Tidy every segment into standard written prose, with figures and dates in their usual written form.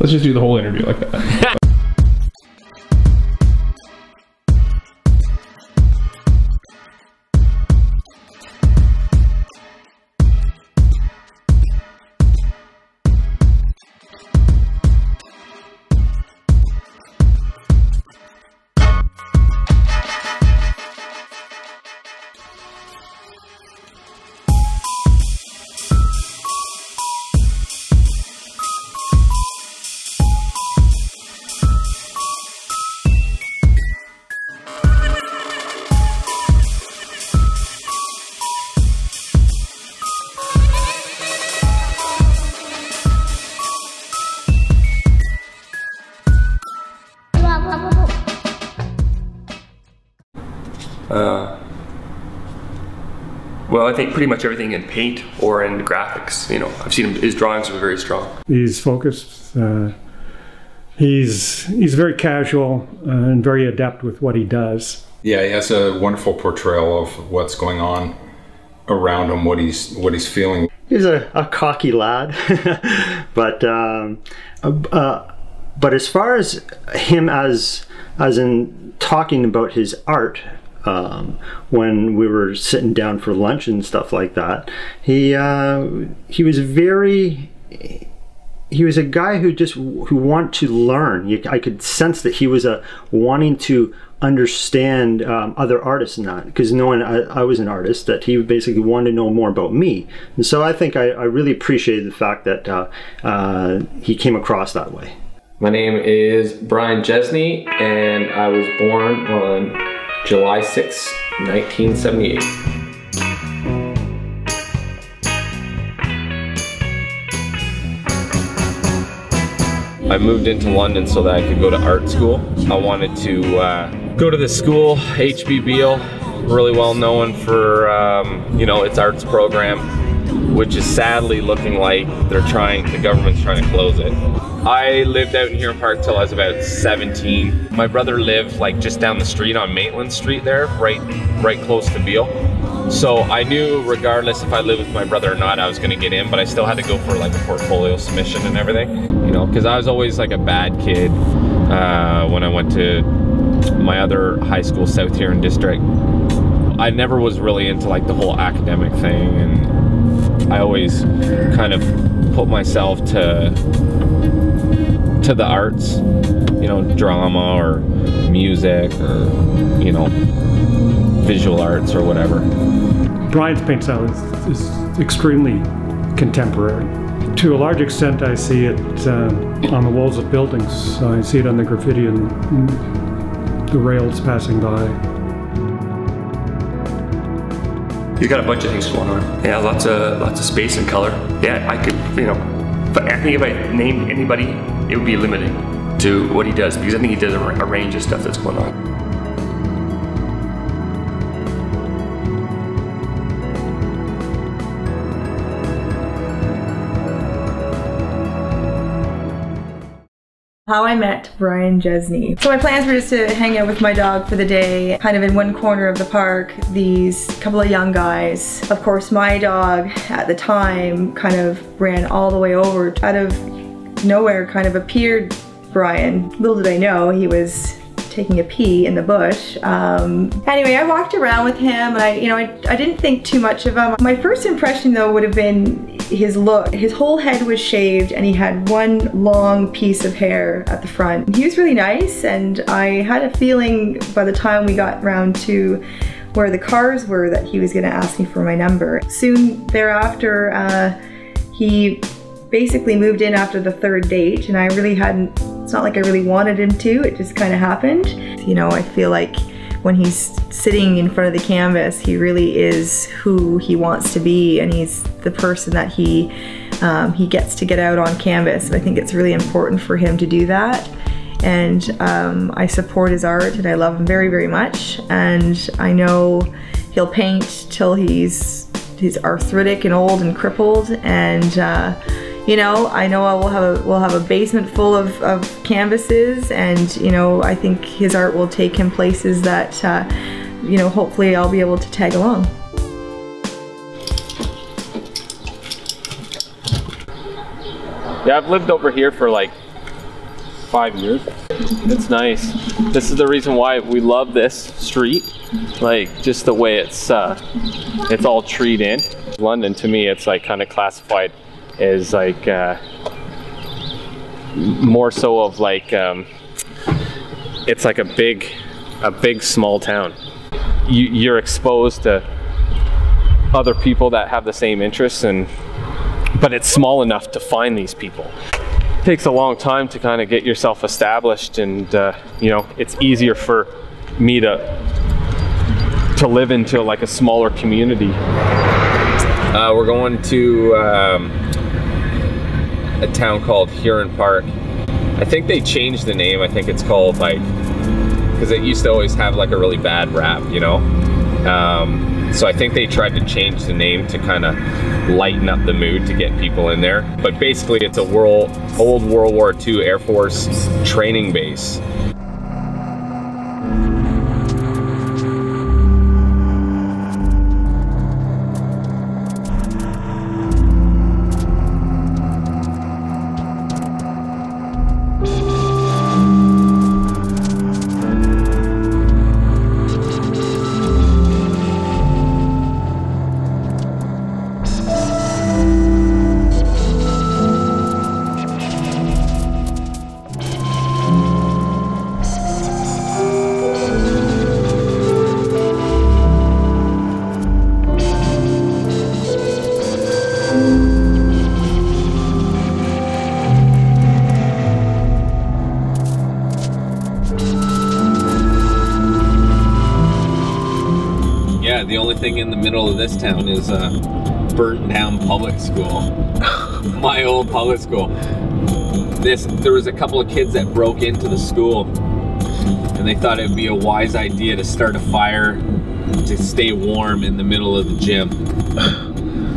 Let's just do the whole interview like that. Well, I think pretty much everything in paint or in graphics. You know, I've seen him, his drawings are very strong. He's focused. He's very casual and very adept with what he does. Yeah, he has a wonderful portrayal of what's going on around him, what he's feeling. He's a cocky lad, but as far as him as in talking about his art. When we were sitting down for lunch and stuff like that, he was a guy who wanted to learn. I could sense that he was wanting to understand other artists and that, because knowing I was an artist, that he basically wanted to know more about me. And so I think I really appreciated the fact that he came across that way. My name is Bryan Jesney, and I was born on July 6, 1978. I moved into London so that I could go to art school. I wanted to go to this school, HB Beale, really well known for you know, its arts program, which is sadly looking like the government's trying to close it. I lived out in Huron Park till I was about 17. My brother lived like just down the street on Maitland Street there, right close to Beale. So I knew regardless if I lived with my brother or not, I was gonna get in, but I still had to go for like a portfolio submission and everything. You know, because I was always like a bad kid when I went to my other high school, South Huron District. I never was really into like the whole academic thing, and I always kind of put myself to the arts, you know, drama or music or, you know, visual arts or whatever. Bryan's paint style is extremely contemporary. To a large extent, I see it on the walls of buildings. I see it on the graffiti and the rails passing by. He's got a bunch of things going on. Yeah, lots of space and color. Yeah, I could, you know, but I think if I named anybody, it would be limiting to what he does, because I think he does a range of stuff that's going on. How I met Bryan Jesney. So my plans were just to hang out with my dog for the day, kind of in one corner of the park, these couple of young guys. Of course, my dog at the time kind of ran all the way over. Out of nowhere kind of appeared Bryan. Little did I know he was taking a pee in the bush. Anyway, I walked around with him, and I didn't think too much of him. My first impression though would have been his look. His whole head was shaved and he had one long piece of hair at the front. He was really nice, and I had a feeling by the time we got around to where the cars were that he was gonna ask me for my number. Soon thereafter, he basically moved in after the third date, and I really hadn't, it's not like I really wanted him to, it just kind of happened. You know, I feel like when he's sitting in front of the canvas, he really is who he wants to be, and he's the person that he gets to get out on canvas. And I think it's really important for him to do that. And I support his art, and I love him very, very much. And I know he'll paint till he's arthritic and old and crippled. And you know, I know we'll have a basement full of canvases, and you know, I think his art will take him places that you know, hopefully I'll be able to tag along. Yeah, I've lived over here for like 5 years. It's nice. This is the reason why we love this street. Like, just the way it's all treed in. London, to me, it's like kind of classified as like more so of like it's like a big small town. You're exposed to other people that have the same interests, but it's small enough to find these people. It takes a long time to kind of get yourself established, and you know, it's easier for me to live into like a smaller community. We're going to a town called Huron Park. I think they changed the name. I think it's called like, because it used to always have like a really bad rap, you know? So I think they tried to change the name to kind of lighten up the mood to get people in there. But basically it's a old World War II Air Force training base. The only thing in the middle of this town is a burnt down public school. My old public school. There was a couple of kids that broke into the school, and they thought it would be a wise idea to start a fire to stay warm in the middle of the gym,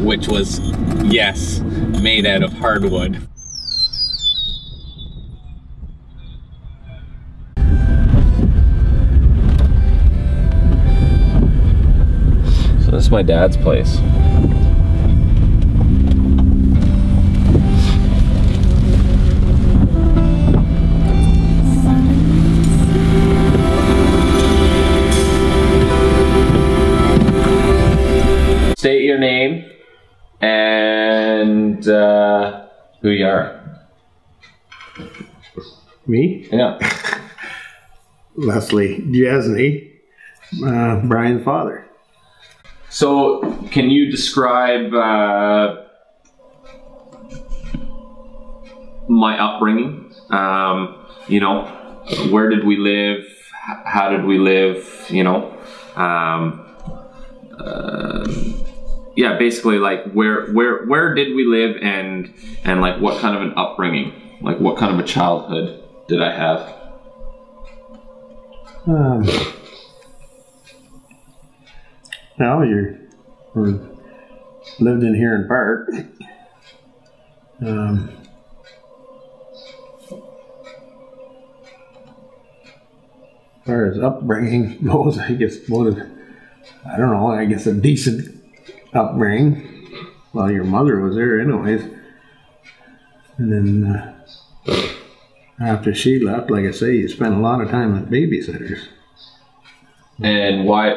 which was, yes, made out of hardwood. This is my dad's place. State your name and who you are. Me? Yeah. Leslie Jesney, Bryan's father. So, can you describe my upbringing? You know, where did we live? How did we live? You know, yeah, basically like where did we live, and like what kind of an upbringing? Like what kind of a childhood did I have? Well, you lived in Huron Park. As far as upbringing goes, I guess I don't know, I guess a decent upbringing. Well, your mother was there anyways. And then after she left, like I say, you spent a lot of time with babysitters. And why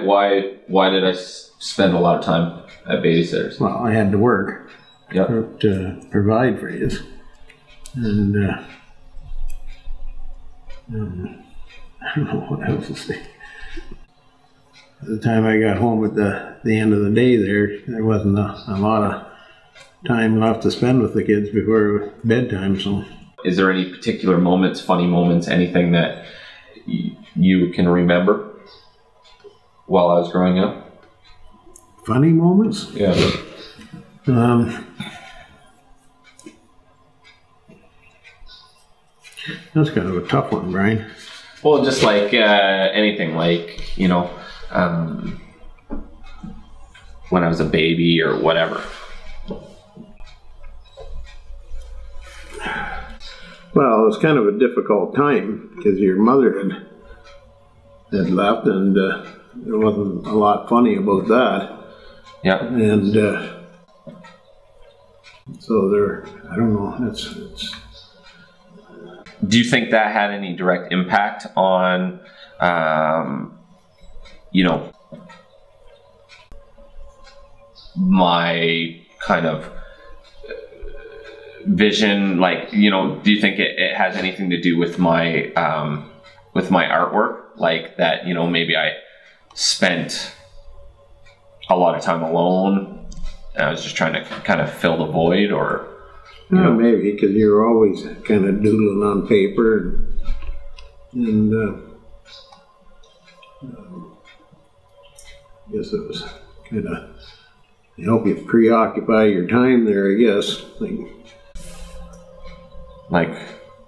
did I spend a lot of time at babysitters? Well, I had to work. Yep. To provide for you. And I don't know what else to say. By the time I got home at the end of the day there wasn't a lot of time left to spend with the kids before bedtime. So, is there any particular moments, funny moments, anything that you can remember while I was growing up? Funny moments? Yeah. That's kind of a tough one, Bryan. Well, just like anything, like, you know, when I was a baby or whatever. Well, it was kind of a difficult time because your mother had left, and there wasn't a lot funny about that. Yeah. And so there, I don't know, it's do you think that had any direct impact on, you know, my kind of vision? Like, you know, do you think it has anything to do with my artwork? Like that, you know, maybe I spent a lot of time alone and I was just trying to kind of fill the void, or you know? Maybe because you're always kind of doodling on paper, and I guess it was kind of to help you preoccupy your time there, I guess. Like,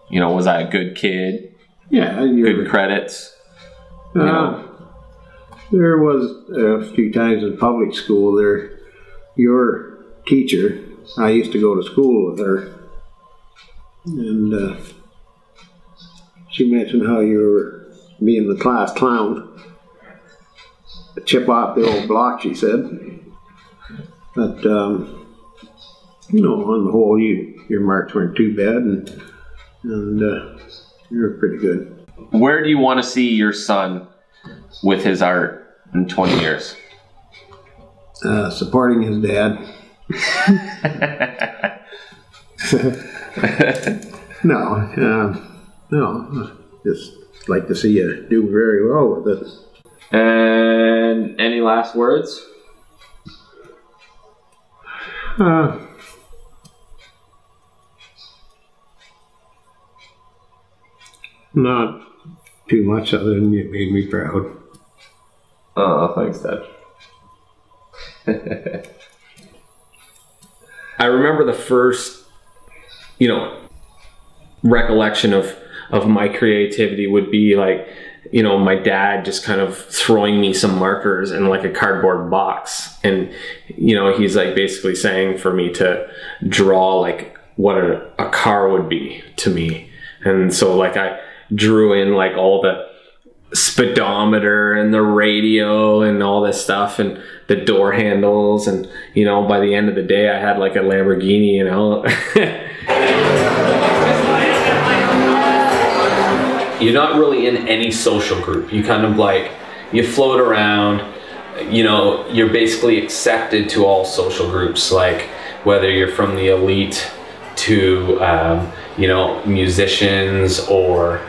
you know, was I a good kid? Yeah, good credits. You know? There was a few times in public school there. Your teacher, I used to go to school with her, and she mentioned how you were being the class clown. Chip off the old block, she said. But, you know, on the whole, your marks weren't too bad, and you were pretty good. Where do you want to see your son with his art in 20 years? Supporting his dad. No, just like to see you do very well with it. And any last words? Not too much, other than you made me proud. Oh, thanks, Dad. I remember the first, you know, recollection of my creativity would be like, you know, my dad just kind of throwing me some markers in like a cardboard box, and you know, he's like basically saying for me to draw like what a car would be to me. And so like I drew in like all the speedometer and the radio and all this stuff and the door handles, and you know, by the end of the day I had like a Lamborghini, you know. You're not really in any social group. You kind of like, you float around, you know, you're basically accepted to all social groups, like whether you're from the elite to, you know, musicians or,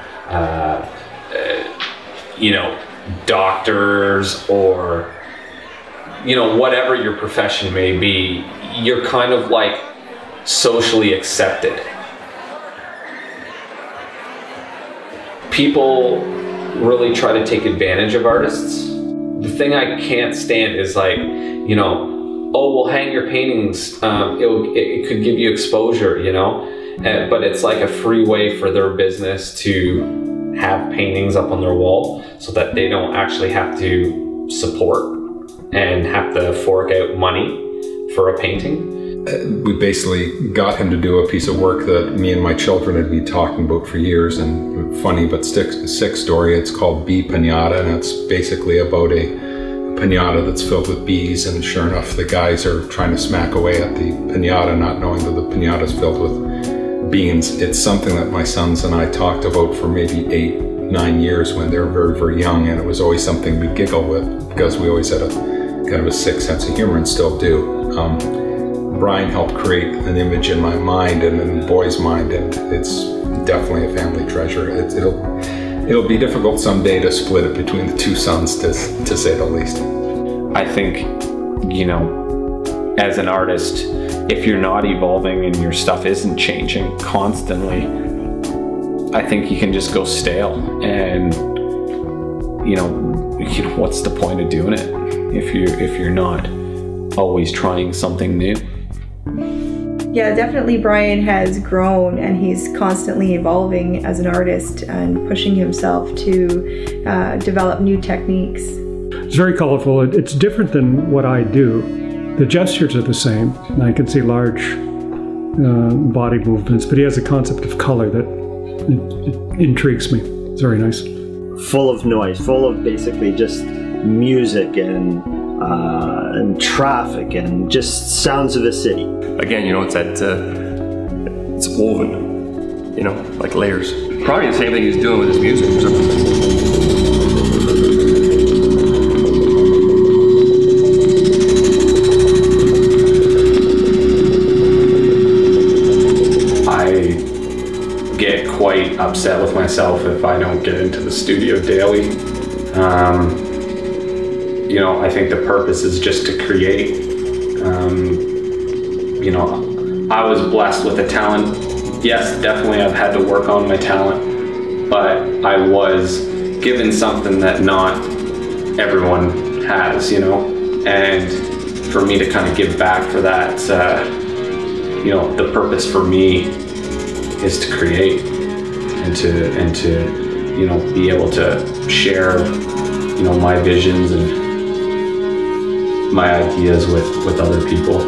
you know, doctors, or, you know, whatever your profession may be, you're kind of like socially accepted. People really try to take advantage of artists. The thing I can't stand is like, you know, oh, we'll hang your paintings, it could give you exposure, you know, but it's like a free way for their business to have paintings up on their wall so that they don't actually have to support and have to fork out money for a painting. We basically got him to do a piece of work that me and my children had been talking about for years, and funny but sick story. It's called Bee Pinata, and it's basically about a pinata that's filled with bees, and sure enough the guys are trying to smack away at the pinata, not knowing that the pinata is filled with beans. It's something that my sons and I talked about for maybe 8-9 years when they were very, very young, and it was always something we giggle with because we always had a kind of a sick sense of humor, and still do. Bryan helped create an image in my mind and in the boy's mind, and it's definitely a family treasure. It'll be difficult someday to split it between the two sons, to say the least. I think, you know, as an artist, if you're not evolving and your stuff isn't changing constantly, I think you can just go stale, and you know what's the point of doing it if you're not always trying something new. Yeah, definitely Bryan has grown, and he's constantly evolving as an artist and pushing himself to develop new techniques. It's very colorful. It's different than what I do. The gestures are the same. I can see large body movements, but he has a concept of color that it intrigues me. It's very nice. Full of noise, full of basically just music and traffic and just sounds of a city. Again, you know, it's woven. you know, like layers. Probably the same thing he's doing with his music or something. Get quite upset with myself if I don't get into the studio daily. You know, I think the purpose is just to create. You know, I was blessed with a talent. Yes, definitely I've had to work on my talent, but I was given something that not everyone has, you know, and for me to kind of give back for that, you know, the purpose for me is to create and to you know, be able to share, you know, my visions and my ideas with other people.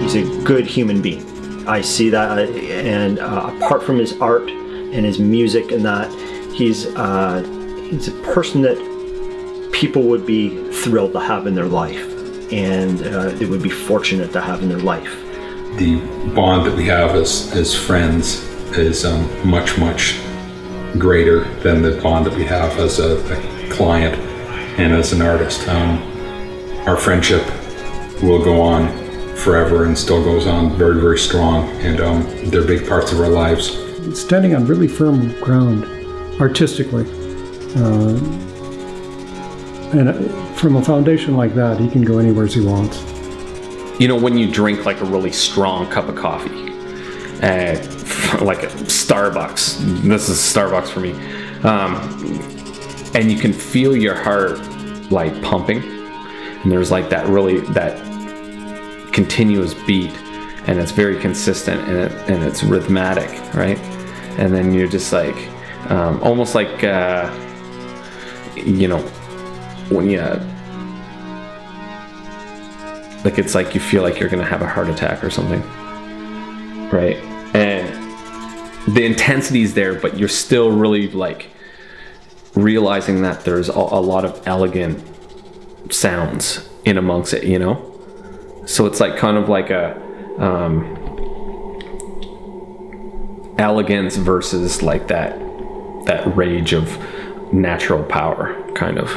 He's a good human being. I see that, and apart from his art and his music and that, he's a person that people would be thrilled to have in their life, and they would be fortunate to have in their life. The bond that we have as friends is much, much greater than the bond that we have as a client and as an artist. Our friendship will go on forever and still goes on very, very strong, and they're big parts of our lives. Standing on really firm ground artistically. And from a foundation like that, he can go anywhere he wants. You know, when you drink like a really strong cup of coffee, like a Starbucks, this is Starbucks for me, and you can feel your heart like pumping, and there's like that continuous beat, and it's very consistent, and it's rhythmic, right? And then you're just like, almost like, you know, when you, like, it's like you feel like you're gonna have a heart attack or something, right? And the intensity's there, but you're still really like realizing that there's a lot of elegant sounds in amongst it, you know? So it's like kind of like a elegance versus like that rage of natural power, kind of.